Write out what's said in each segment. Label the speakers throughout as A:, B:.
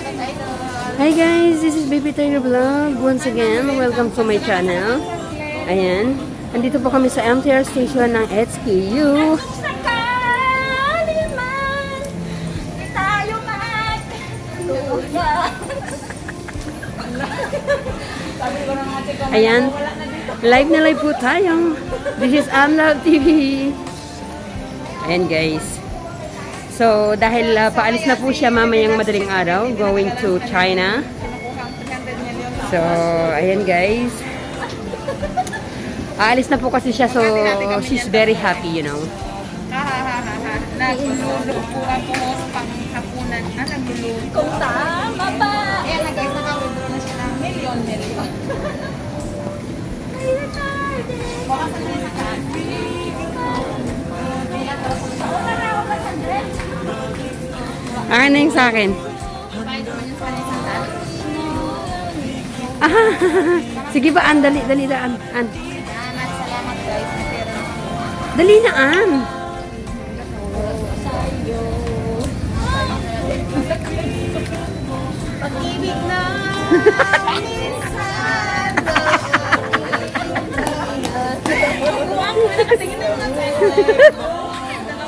A: Hi guys, this is Baby Tiger Vlog. Once again, welcome to my channel. Ayan, andito po kami sa MTR station ng HKU. Ayan, live na live po tayo. This is Amlove TV. Ayan guys. So, dahil paalis na po siya mamayang madaling araw, going to China. So, ayan guys. Aalis na po kasi siya, so she's very happy, you know.
B: Nagluluto po ako sa panghapunan. Nagluluto.
C: Kung tama ba?
B: Ayan na guys, naka-withdraw na siya ng million. Baka sa nila sa country.
A: Akin na yung sa akin. Ah, sige ba, An? Dali, An.
B: Salamat guys.
A: Dali na, An.
B: Pag-ibig na minsan.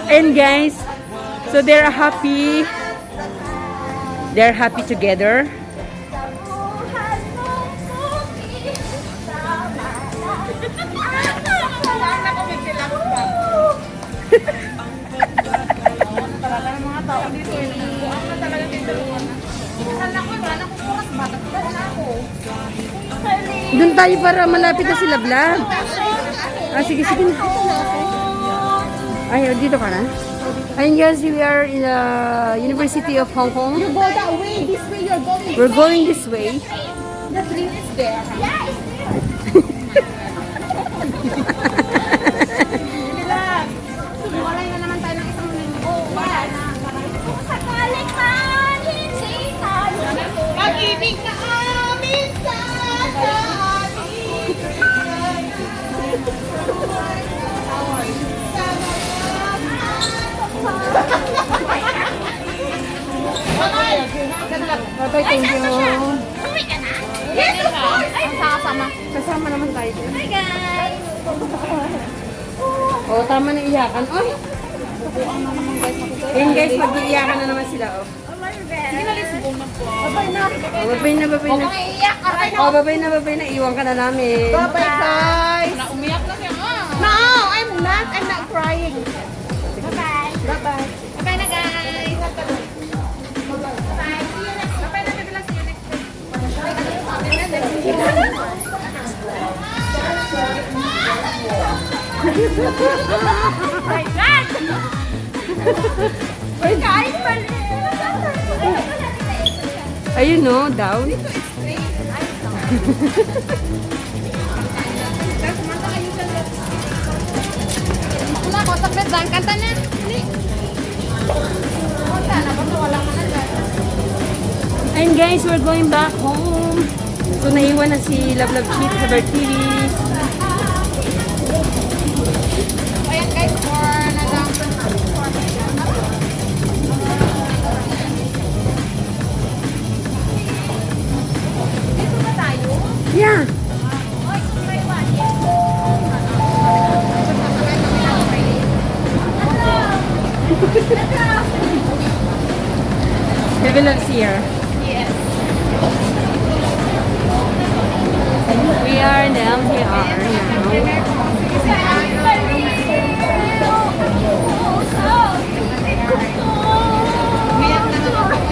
A: And guys, so they're happy. They're happy together. Doon tayo para malapit na sila vlog. Ah, sige, sige na. Ay, dito ka na. Ayun guys, we are in the University of Hong Kong.
B: You go that way. This way you're going.
A: We're going this way.
B: The train is there. Yeah, it's there. Walay na naman tayo ng isang linggo. Wala na.
C: Sakali ka, hindi tayo.
B: Pag-ibig na minsan sa atin.
A: Bye-bye, thank you.
C: Uwi ka na?
B: Yes, of course. Ay, kasama.
A: Kasama naman tayo.
C: Hi guys!
A: Oh, tama na iyakan. Oy! Ayun guys, mag-iiyakan na naman sila. Oh.
B: Sige na, let's go na po.
A: Oh, babay na.
B: Iyak ka rin.
A: Oh, babay na. Iwan ka na namin.
B: Bye-bye, guys. Umiyak na siya. No, I'm not crying.
C: Bye-bye!
B: Bye-bye.
C: Bye na guys!
B: Bye-bye na, baby. See you next week.
C: My God! Uy, guys!
A: Ayun no, down.
B: Wala ko, saglit lang. Kanta na. Kanta na, basta wala ka na dyan.
A: And guys, we're going back home. So, naiwan na si Love Cheat sa TV.
B: Ayan guys, for na lang. Dito ba tayo?
A: Yeah. Baby Love's here.
B: Yes.
A: We are in the MTR now.
B: Umiyak na naman ako.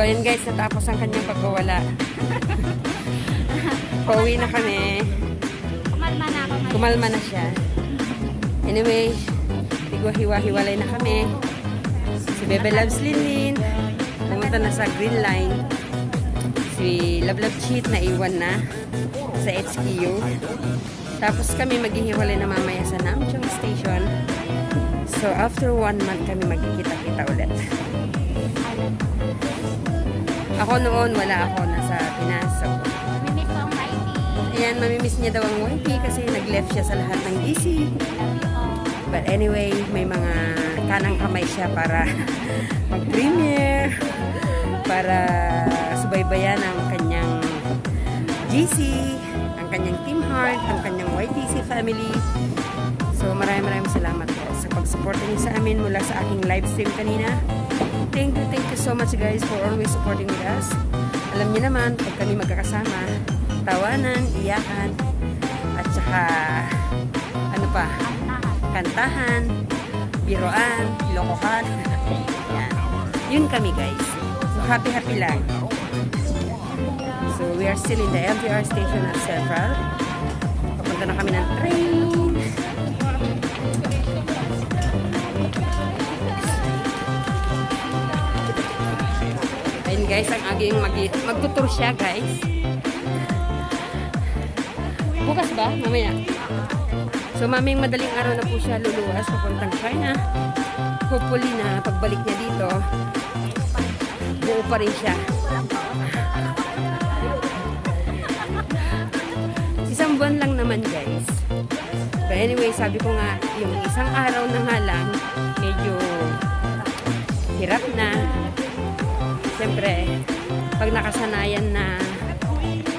A: So, ayan guys, natapos ang kanyang pagwawala. Pauwi na kami.
C: Kumalma na ako ngayon.
A: Kumalma na siya. Anyway, hiwa-hiwa-hiwalay na kami. Si Bebe Loves Linlin, pumunta na sa Green Line. Si Love Love Cheat na iwan na sa HQ. Tapos kami maghihiwalay na mamaya sa Namchong Station. So, after 1 month kami magkikita-kita ulit. Ako noon, wala ako. Nasa Pinas. So,
C: Mimiss ko ang Friday.
A: ayan, mamimiss niya daw ang YP kasi nag-left siya sa lahat ng DC. But anyway, may mga kanang kamay siya para mag-premiere, para subaybayan ang kanyang GC, ang kanyang Team Heart, ang kanyang YTC family. So maraming salamat po sa pag-suporta niyo sa amin mula sa aking live stream kanina. Thank you so much guys for always supporting with us. Alam niyo naman, pag kami magkakasama, tawanan, iyakan, at saka ano pa, kantahan, biroan, lokohan. Yan. Yun kami guys. So happy lang. So we are still in the LTR station at Central. Papunta na kami ng train. Ayun guys, ang aging magtutur siya guys. Bukas ba? Mamaya. So maming madaling araw na po siya luluwas papuntang China. Hopefully na pagbalik niya dito, buo pa rin siya. Isang buwan lang naman guys. But anyway, sabi ko nga, yung isang araw na nga lang, medyo hirap na. Siyempre, pag nakasanayan na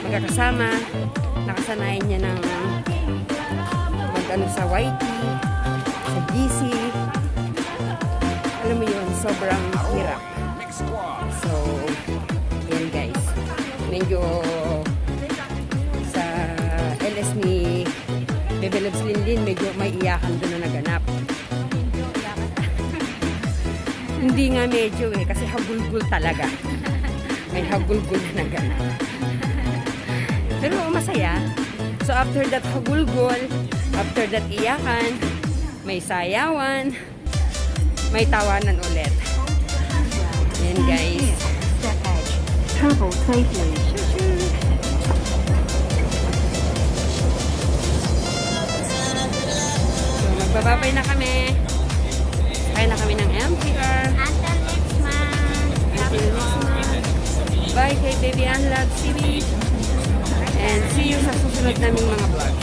A: magkakasama, nakasanayan niya ng mag-ano sa YT, sa GC, alam mo yun, sobrang hirap. So, yan guys. Medyo sa LS ni Bebe Loves Linlin, medyo may iyakan doon na naganap. Hindi nga medyo kasi hagulgul talaga. May hagulgul na naganap. Pero masaya. So after that hagulgul, after that iyakan, may sayawan, may tawanan ulit. Yan guys.
B: Travel safely.
A: So magbababay na kami. Sakay na kami ng MTR.
C: Until next month.
A: Until next month. Bye kay Baby Ann Love TV. And see you sa susunod naming mga vlog.